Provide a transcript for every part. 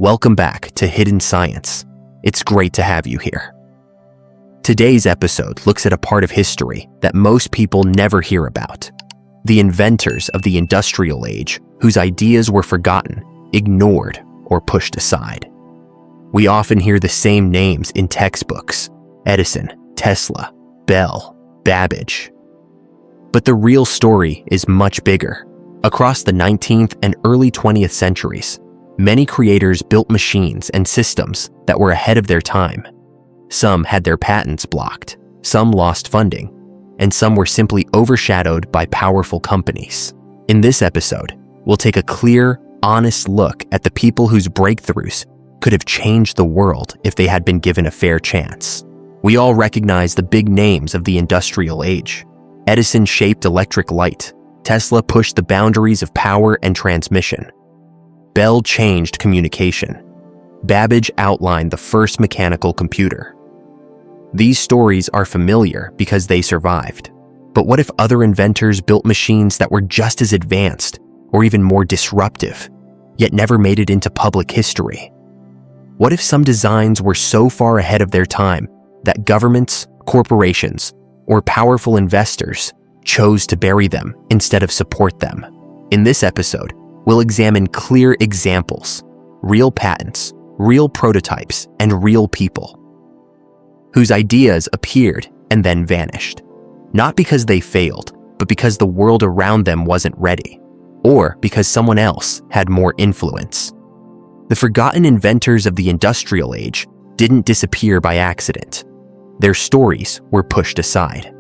Welcome back to Hidden Science. It's great to have you here. Today's episode looks at a part of history that most people never hear about. The inventors of the Industrial Age, whose ideas were forgotten, ignored, or pushed aside. We often hear the same names in textbooks: Edison, Tesla, Bell, Babbage. But the real story is much bigger. Across the 19th and early 20th centuries, many creators built machines and systems that were ahead of their time. Some had their patents blocked, some lost funding, and some were simply overshadowed by powerful companies. In this episode, we'll take a clear, honest look at the people whose breakthroughs could have changed the world if they had been given a fair chance. We all recognize the big names of the Industrial Age. Edison shaped electric light. Tesla pushed the boundaries of power and transmission. Bell changed communication. Babbage outlined the first mechanical computer. These stories are familiar because they survived. But what if other inventors built machines that were just as advanced or even more disruptive, yet never made it into public history? What if some designs were so far ahead of their time that governments, corporations, or powerful investors chose to bury them instead of support them? In this episode, we'll examine clear examples, real patents, real prototypes, and real people whose ideas appeared and then vanished. Not because they failed, but because the world around them wasn't ready, or because someone else had more influence. The forgotten inventors of the Industrial Age didn't disappear by accident. Their stories were pushed aside.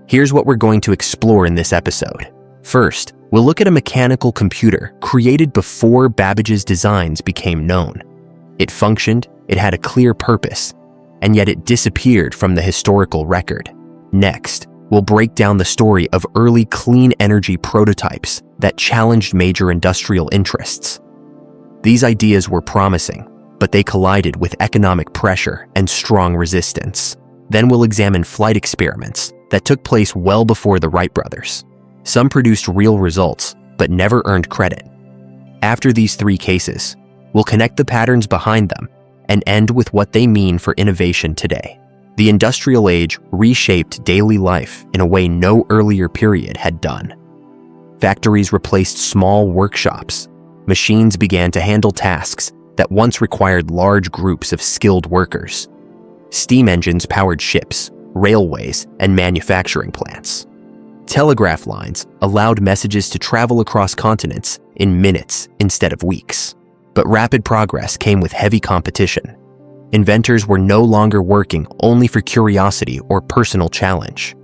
Here's what we're going to explore in this episode. First, we'll look at a mechanical computer created before Babbage's designs became known. It functioned, it had a clear purpose, and yet it disappeared from the historical record. Next, we'll break down the story of early clean energy prototypes that challenged major industrial interests. These ideas were promising, but they collided with economic pressure and strong resistance. Then we'll examine flight experiments that took place well before the Wright Brothers. Some produced real results, but never earned credit. After these three cases, we'll connect the patterns behind them and end with what they mean for innovation today. The Industrial Age reshaped daily life in a way no earlier period had done. Factories replaced small workshops. Machines began to handle tasks that once required large groups of skilled workers. Steam engines powered ships, railways, and manufacturing plants. Telegraph lines allowed messages to travel across continents in minutes instead of weeks. But rapid progress came with heavy competition. Inventors were no longer working only for curiosity or personal challenge.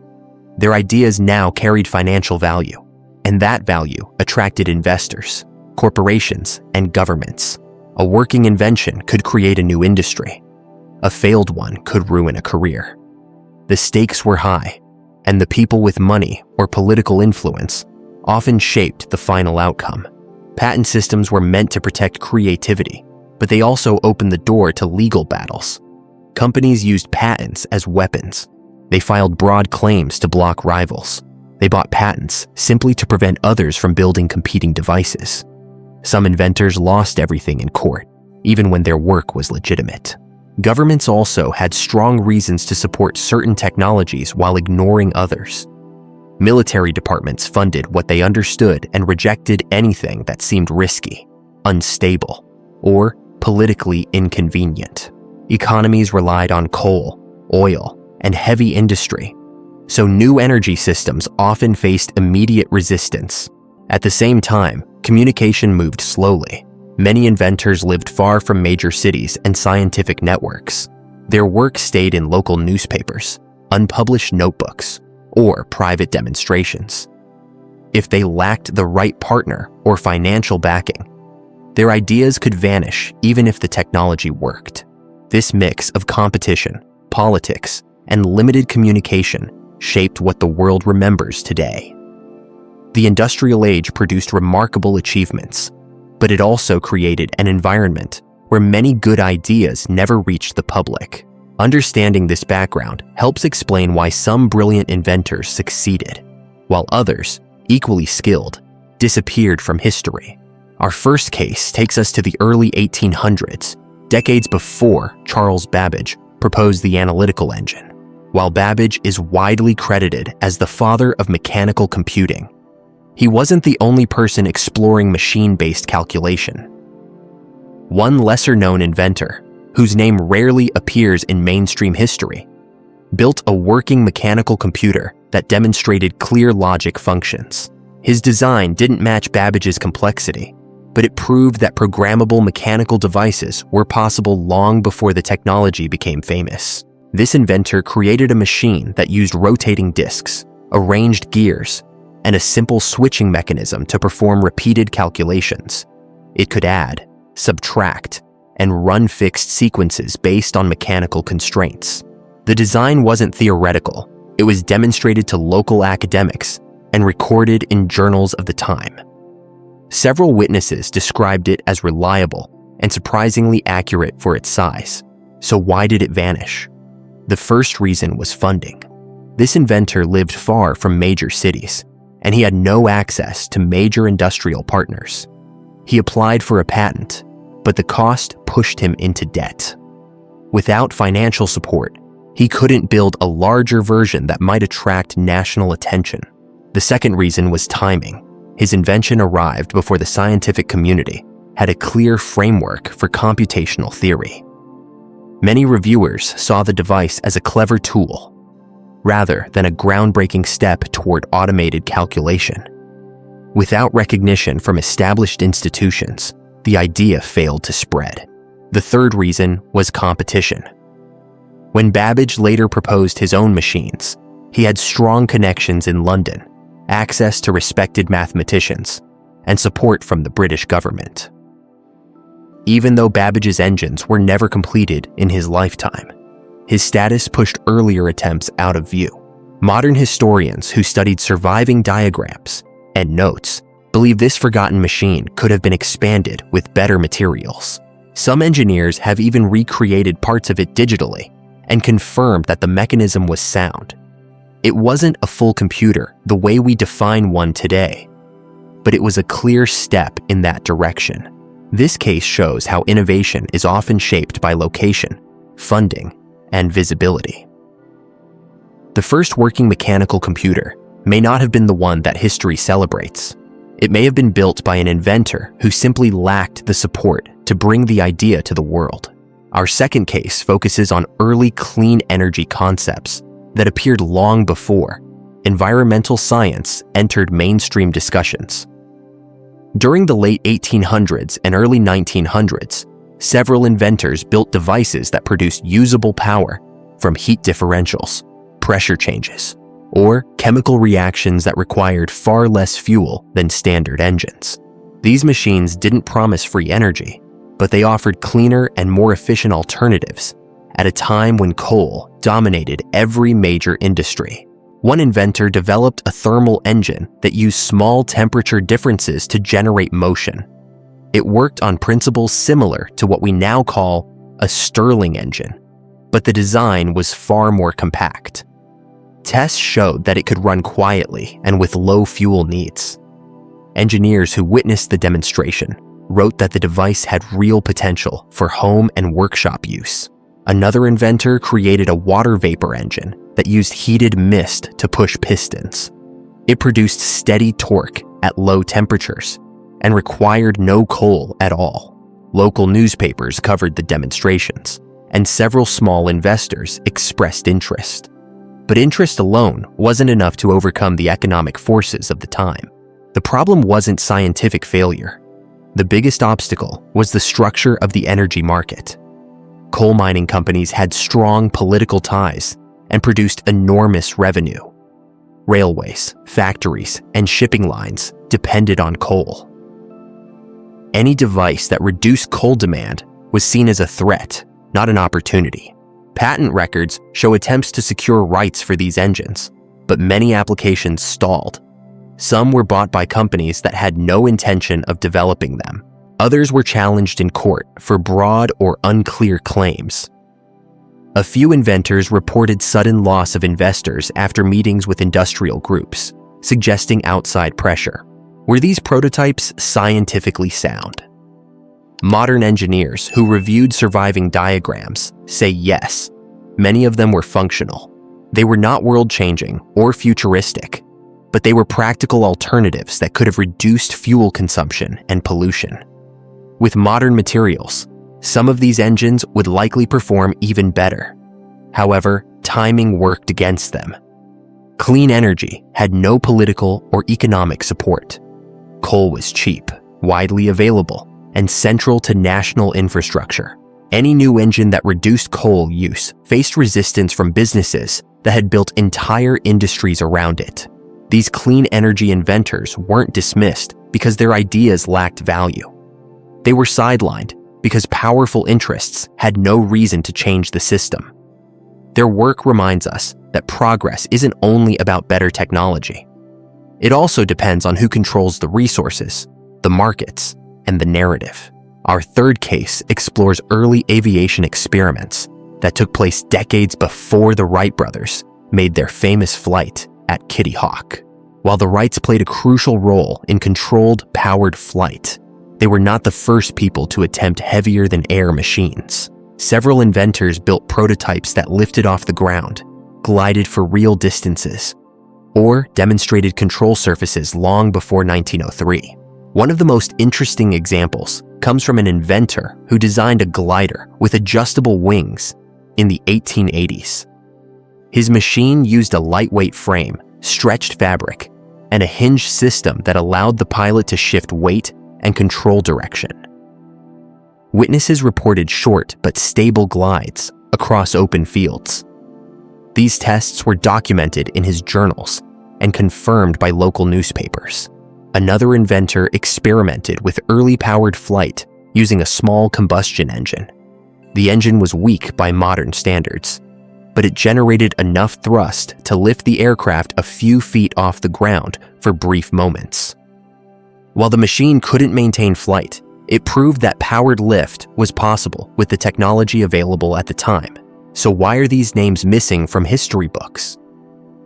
Their ideas now carried financial value, and that value attracted investors, corporations, and governments. A working invention could create a new industry. A failed one could ruin a career. The stakes were high, and the people with money or political influence often shaped the final outcome. Patent systems were meant to protect creativity, but they also opened the door to legal battles. Companies used patents as weapons. They filed broad claims to block rivals. They bought patents simply to prevent others from building competing devices. Some inventors lost everything in court, even when their work was legitimate. Governments also had strong reasons to support certain technologies while ignoring others. Military departments funded what they understood and rejected anything that seemed risky, unstable, or politically inconvenient. Economies relied on coal, oil, and heavy industry, so new energy systems often faced immediate resistance. At the same time, communication moved slowly. Many inventors lived far from major cities and scientific networks. Their work stayed in local newspapers, unpublished notebooks, or private demonstrations. If they lacked the right partner or financial backing, their ideas could vanish even if the technology worked. This mix of competition, politics, and limited communication shaped what the world remembers today. The Industrial Age produced remarkable achievements, but it also created an environment where many good ideas never reached the public. Understanding this background helps explain why some brilliant inventors succeeded, while others, equally skilled, disappeared from history. Our first case takes us to the early 1800s, decades before Charles Babbage proposed the analytical engine. While Babbage is widely credited as the father of mechanical computing, he wasn't the only person exploring machine-based calculation. One lesser-known inventor, whose name rarely appears in mainstream history, built a working mechanical computer that demonstrated clear logic functions. His design didn't match Babbage's complexity, but it proved that programmable mechanical devices were possible long before the technology became famous. This inventor created a machine that used rotating discs, arranged gears, and a simple switching mechanism to perform repeated calculations. It could add, subtract, and run fixed sequences based on mechanical constraints. The design wasn't theoretical. It was demonstrated to local academics and recorded in journals of the time. Several witnesses described it as reliable and surprisingly accurate for its size. So why did it vanish? The first reason was funding. This inventor lived far from major cities, and he had no access to major industrial partners. He applied for a patent, but the cost pushed him into debt. Without financial support, he couldn't build a larger version that might attract national attention. The second reason was timing. His invention arrived before the scientific community had a clear framework for computational theory. Many reviewers saw the device as a clever tool, rather than a groundbreaking step toward automated calculation. Without recognition from established institutions, the idea failed to spread. The third reason was competition. When Babbage later proposed his own machines, he had strong connections in London, access to respected mathematicians, and support from the British government. Even though Babbage's engines were never completed in his lifetime, his status pushed earlier attempts out of view. Modern historians who studied surviving diagrams and notes believe this forgotten machine could have been expanded with better materials. Some engineers have even recreated parts of it digitally and confirmed that the mechanism was sound. It wasn't a full computer the way we define one today, but it was a clear step in that direction. This case shows how innovation is often shaped by location, funding, and visibility. The first working mechanical computer may not have been the one that history celebrates. It may have been built by an inventor who simply lacked the support to bring the idea to the world. Our second case focuses on early clean energy concepts that appeared long before environmental science entered mainstream discussions. During the late 1800s and early 1900s, several inventors built devices that produced usable power from heat differentials, pressure changes, or chemical reactions that required far less fuel than standard engines. These machines didn't promise free energy, but they offered cleaner and more efficient alternatives at a time when coal dominated every major industry. One inventor developed a thermal engine that used small temperature differences to generate motion. It worked on principles similar to what we now call a Stirling engine, but the design was far more compact. Tests showed that it could run quietly and with low fuel needs. Engineers who witnessed the demonstration wrote that the device had real potential for home and workshop use. Another inventor created a water vapor engine that used heated mist to push pistons. It produced steady torque at low temperatures and required no coal at all. Local newspapers covered the demonstrations, and several small investors expressed interest. But interest alone wasn't enough to overcome the economic forces of the time. The problem wasn't scientific failure. The biggest obstacle was the structure of the energy market. Coal mining companies had strong political ties and produced enormous revenue. Railways, factories, and shipping lines depended on coal. Any device that reduced coal demand was seen as a threat, not an opportunity. Patent records show attempts to secure rights for these engines, but many applications stalled. Some were bought by companies that had no intention of developing them. Others were challenged in court for broad or unclear claims. A few inventors reported sudden loss of investors after meetings with industrial groups, suggesting outside pressure. Were these prototypes scientifically sound? Modern engineers who reviewed surviving diagrams say yes. Many of them were functional. They were not world-changing or futuristic, but they were practical alternatives that could have reduced fuel consumption and pollution. With modern materials, some of these engines would likely perform even better. However, timing worked against them. Clean energy had no political or economic support. Coal was cheap, widely available, and central to national infrastructure. Any new engine that reduced coal use faced resistance from businesses that had built entire industries around it. These clean energy inventors weren't dismissed because their ideas lacked value. They were sidelined because powerful interests had no reason to change the system. Their work reminds us that progress isn't only about better technology. It also depends on who controls the resources, the markets, and the narrative. Our third case explores early aviation experiments that took place decades before the Wright brothers made their famous flight at Kitty Hawk. While the Wrights played a crucial role in controlled, powered flight, they were not the first people to attempt heavier-than-air machines. Several inventors built prototypes that lifted off the ground, glided for real distances, or demonstrated control surfaces long before 1903. One of the most interesting examples comes from an inventor who designed a glider with adjustable wings in the 1880s. His machine used a lightweight frame, stretched fabric, and a hinge system that allowed the pilot to shift weight and control direction. Witnesses reported short but stable glides across open fields. These tests were documented in his journals and confirmed by local newspapers. Another inventor experimented with early powered flight using a small combustion engine. The engine was weak by modern standards, but it generated enough thrust to lift the aircraft a few feet off the ground for brief moments. While the machine couldn't maintain flight, it proved that powered lift was possible with the technology available at the time. So why are these names missing from history books?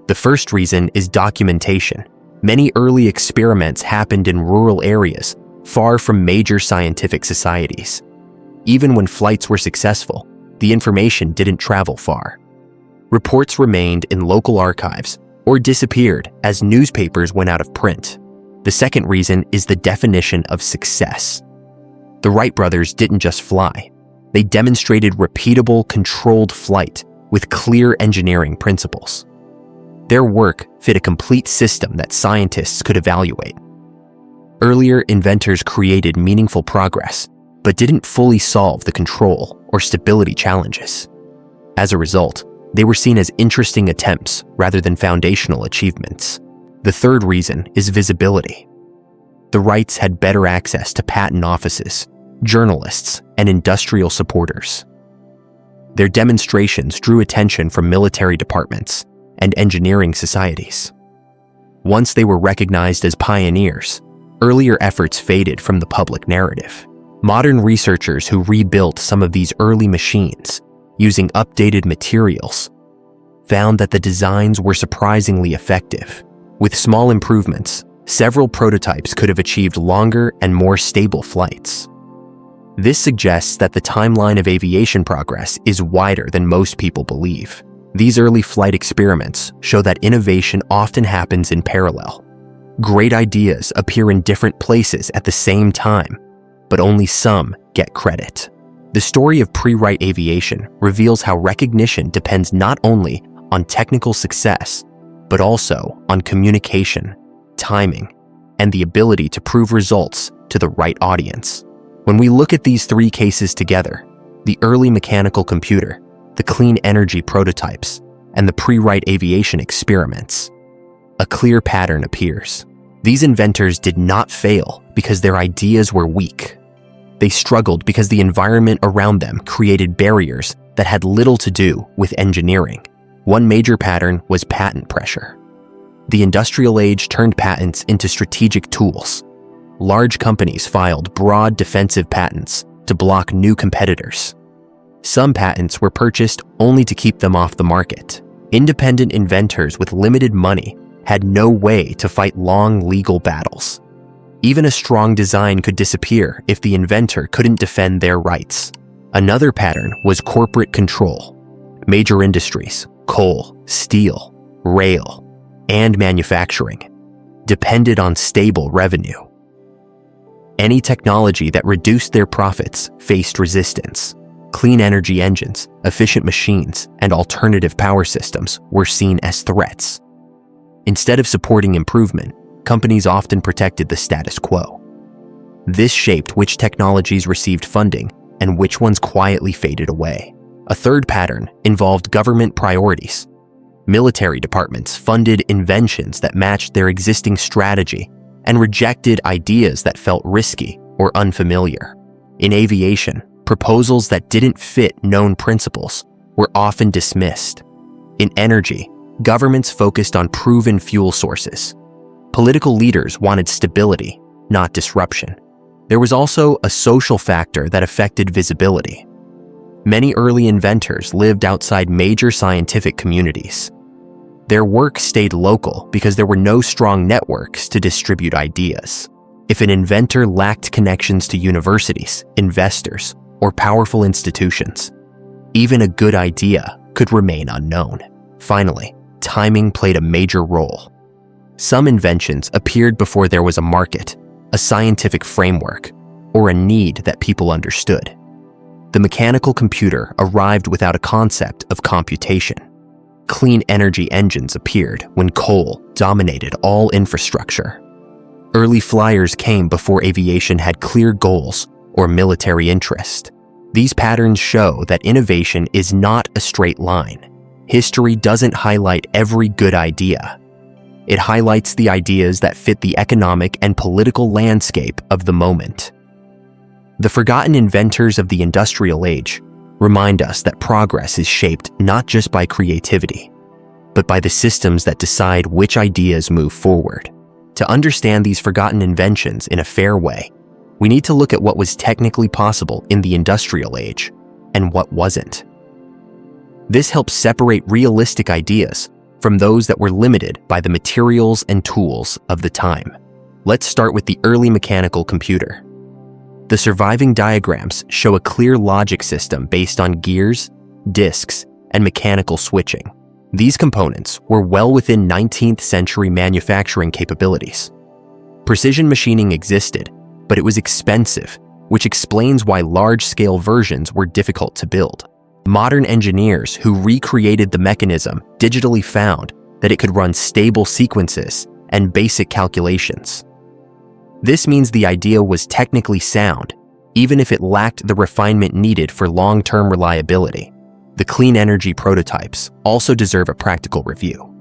The first reason is documentation. Many early experiments happened in rural areas, far from major scientific societies. Even when flights were successful, the information didn't travel far. Reports remained in local archives or disappeared as newspapers went out of print. The second reason is the definition of success. The Wright brothers didn't just fly. They demonstrated repeatable, controlled flight with clear engineering principles. Their work fit a complete system that scientists could evaluate. Earlier inventors created meaningful progress, but didn't fully solve the control or stability challenges. As a result, they were seen as interesting attempts rather than foundational achievements. The third reason is visibility. The Wrights had better access to patent offices, journalists, and industrial supporters. Their demonstrations drew attention from military departments and engineering societies. Once they were recognized as pioneers, earlier efforts faded from the public narrative. Modern researchers who rebuilt some of these early machines using updated materials found that the designs were surprisingly effective. With small improvements, several prototypes could have achieved longer and more stable flights. This suggests that the timeline of aviation progress is wider than most people believe. These early flight experiments show that innovation often happens in parallel. Great ideas appear in different places at the same time, but only some get credit. The story of pre-Wright aviation reveals how recognition depends not only on technical success, but also on communication, timing, and the ability to prove results to the right audience. When we look at these three cases together, the early mechanical computer, the clean energy prototypes, and the pre-Wright aviation experiments, a clear pattern appears. These inventors did not fail because their ideas were weak. They struggled because the environment around them created barriers that had little to do with engineering. One major pattern was patent pressure. The industrial age turned patents into strategic tools. Large companies filed broad defensive patents to block new competitors. Some patents were purchased only to keep them off the market. Independent inventors with limited money had no way to fight long legal battles. Even a strong design could disappear if the inventor couldn't defend their rights. Another pattern was corporate control. Major industries, coal, steel, rail, and manufacturing, depended on stable revenue. Any technology that reduced their profits faced resistance. Clean energy engines, efficient machines, and alternative power systems were seen as threats. Instead of supporting improvement, companies often protected the status quo. This shaped which technologies received funding and which ones quietly faded away. A third pattern involved government priorities. Military departments funded inventions that matched their existing strategy and rejected ideas that felt risky or unfamiliar. In aviation, proposals that didn't fit known principles were often dismissed. In energy, governments focused on proven fuel sources. Political leaders wanted stability, not disruption. There was also a social factor that affected visibility. Many early inventors lived outside major scientific communities. Their work stayed local because there were no strong networks to distribute ideas. If an inventor lacked connections to universities, investors, or powerful institutions, even a good idea could remain unknown. Finally, timing played a major role. Some inventions appeared before there was a market, a scientific framework, or a need that people understood. The mechanical computer arrived without a concept of computation. Clean energy engines appeared when coal dominated all infrastructure. Early flyers came before aviation had clear goals or military interest. These patterns show that innovation is not a straight line. History doesn't highlight every good idea. It highlights the ideas that fit the economic and political landscape of the moment. The forgotten inventors of the industrial age remind us that progress is shaped not just by creativity, but by the systems that decide which ideas move forward. To understand these forgotten inventions in a fair way, we need to look at what was technically possible in the industrial age and what wasn't. This helps separate realistic ideas from those that were limited by the materials and tools of the time. Let's start with the early mechanical computer. The surviving diagrams show a clear logic system based on gears, disks, and mechanical switching. These components were well within 19th century manufacturing capabilities. Precision machining existed, but it was expensive, which explains why large-scale versions were difficult to build. Modern engineers who recreated the mechanism digitally found that it could run stable sequences and basic calculations. This means the idea was technically sound, even if it lacked the refinement needed for long-term reliability. The clean energy prototypes also deserve a practical review.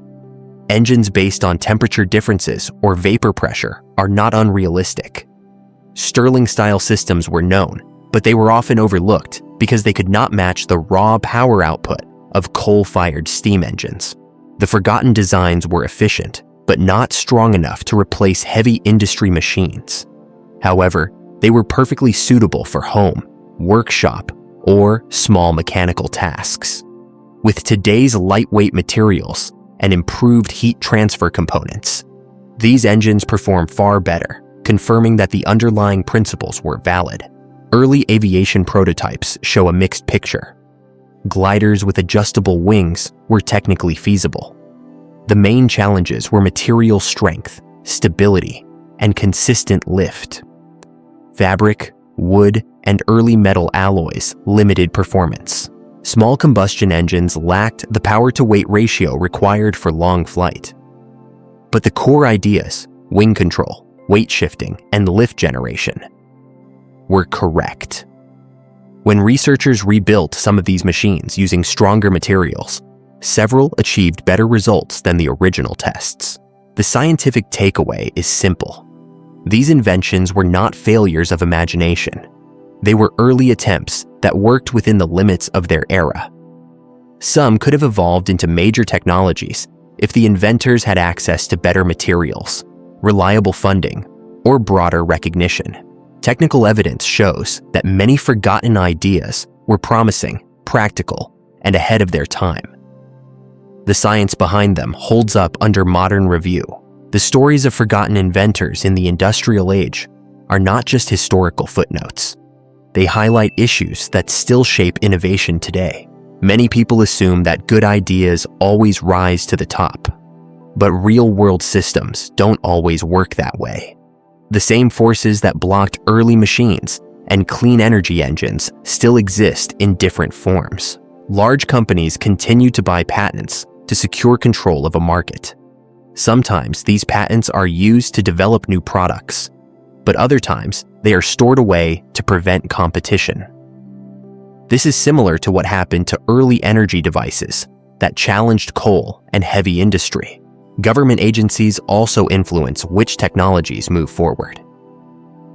Engines based on temperature differences or vapor pressure are not unrealistic. Stirling-style systems were known, but they were often overlooked because they could not match the raw power output of coal-fired steam engines. The forgotten designs were efficient, but not strong enough to replace heavy industry machines. However, they were perfectly suitable for home, workshop, or small mechanical tasks. With today's lightweight materials and improved heat transfer components, these engines perform far better, confirming that the underlying principles were valid. Early aviation prototypes show a mixed picture. Gliders with adjustable wings were technically feasible. The main challenges were material strength, stability, and consistent lift. Fabric, wood, and early metal alloys limited performance. Small combustion engines lacked the power-to-weight ratio required for long flight. But the core ideas, wing control, weight shifting, and lift generation, were correct. When researchers rebuilt some of these machines using stronger materials, several achieved better results than the original tests. The scientific takeaway is simple. These inventions were not failures of imagination. They were early attempts that worked within the limits of their era. Some could have evolved into major technologies if the inventors had access to better materials, reliable funding, or broader recognition. Technical evidence shows that many forgotten ideas were promising, practical, and ahead of their time. The science behind them holds up under modern review. The stories of forgotten inventors in the industrial age are not just historical footnotes. They highlight issues that still shape innovation today. Many people assume that good ideas always rise to the top, but real-world systems don't always work that way. The same forces that blocked early machines and clean energy engines still exist in different forms. Large companies continue to buy patents to secure control of a market. Sometimes these patents are used to develop new products, but other times they are stored away to prevent competition. This is similar to what happened to early energy devices that challenged coal and heavy industry. Government agencies also influence which technologies move forward.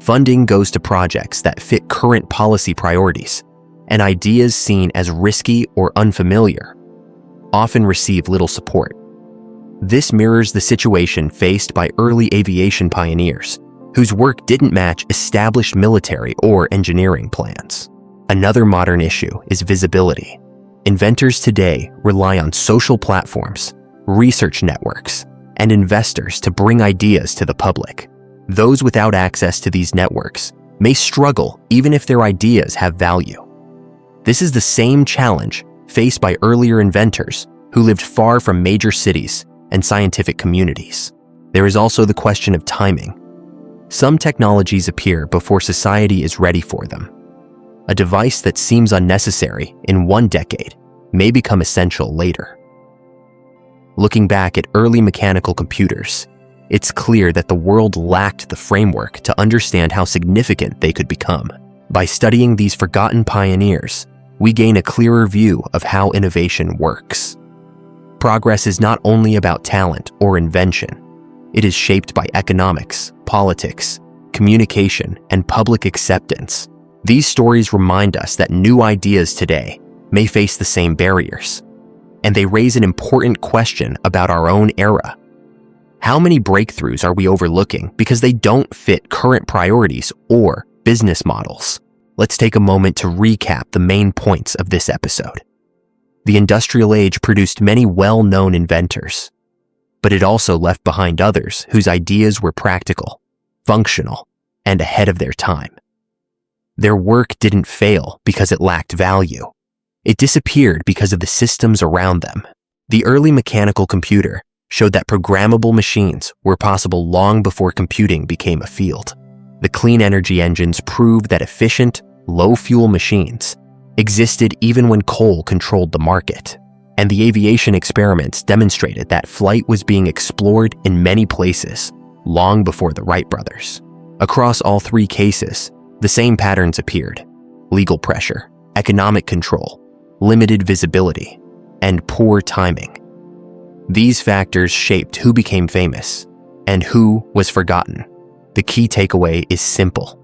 Funding goes to projects that fit current policy priorities, and ideas seen as risky or unfamiliar often receive little support. This mirrors the situation faced by early aviation pioneers, whose work didn't match established military or engineering plans. Another modern issue is visibility. Inventors today rely on social platforms, research networks, and investors to bring ideas to the public. Those without access to these networks may struggle even if their ideas have value. This is the same challenge faced by earlier inventors who lived far from major cities and scientific communities. There is also the question of timing. Some technologies appear before society is ready for them. A device that seems unnecessary in one decade may become essential later. Looking back at early mechanical computers, it's clear that the world lacked the framework to understand how significant they could become. By studying these forgotten pioneers, we gain a clearer view of how innovation works. Progress is not only about talent or invention. It is shaped by economics, politics, communication, and public acceptance. These stories remind us that new ideas today may face the same barriers, and they raise an important question about our own era. How many breakthroughs are we overlooking because they don't fit current priorities or business models? Let's take a moment to recap the main points of this episode. The industrial age produced many well-known inventors, but it also left behind others whose ideas were practical, functional, and ahead of their time. Their work didn't fail because it lacked value. It disappeared because of the systems around them. The early mechanical computer showed that programmable machines were possible long before computing became a field. The clean energy engines proved that efficient, low-fuel machines existed even when coal controlled the market. And the aviation experiments demonstrated that flight was being explored in many places long before the Wright Brothers. Across all three cases, the same patterns appeared: legal pressure, economic control, limited visibility, and poor timing. These factors shaped who became famous and who was forgotten. The key takeaway is simple.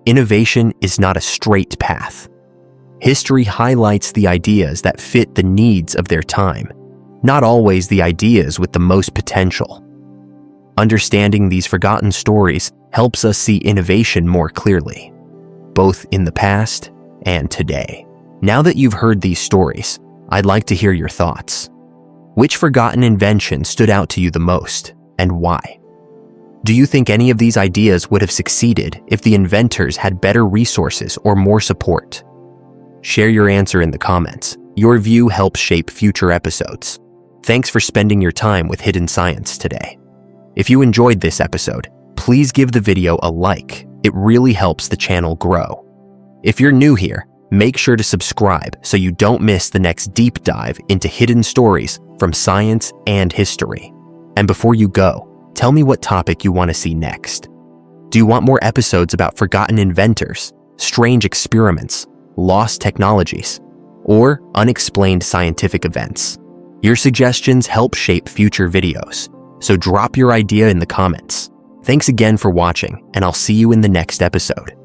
Innovation is not a straight path. History highlights the ideas that fit the needs of their time, not always the ideas with the most potential. Understanding these forgotten stories helps us see innovation more clearly, both in the past and today. Now that you've heard these stories, I'd like to hear your thoughts. Which forgotten invention stood out to you the most, and why? Do you think any of these ideas would have succeeded if the inventors had better resources or more support? Share your answer in the comments. Your view helps shape future episodes. Thanks for spending your time with Hidden Science today. If you enjoyed this episode, please give the video a like. It really helps the channel grow. If you're new here, make sure to subscribe so you don't miss the next deep dive into hidden stories from science and history. And before you go, tell me what topic you want to see next. Do you want more episodes about forgotten inventors, strange experiments, lost technologies, or unexplained scientific events? Your suggestions help shape future videos, so drop your idea in the comments. Thanks again for watching, and I'll see you in the next episode.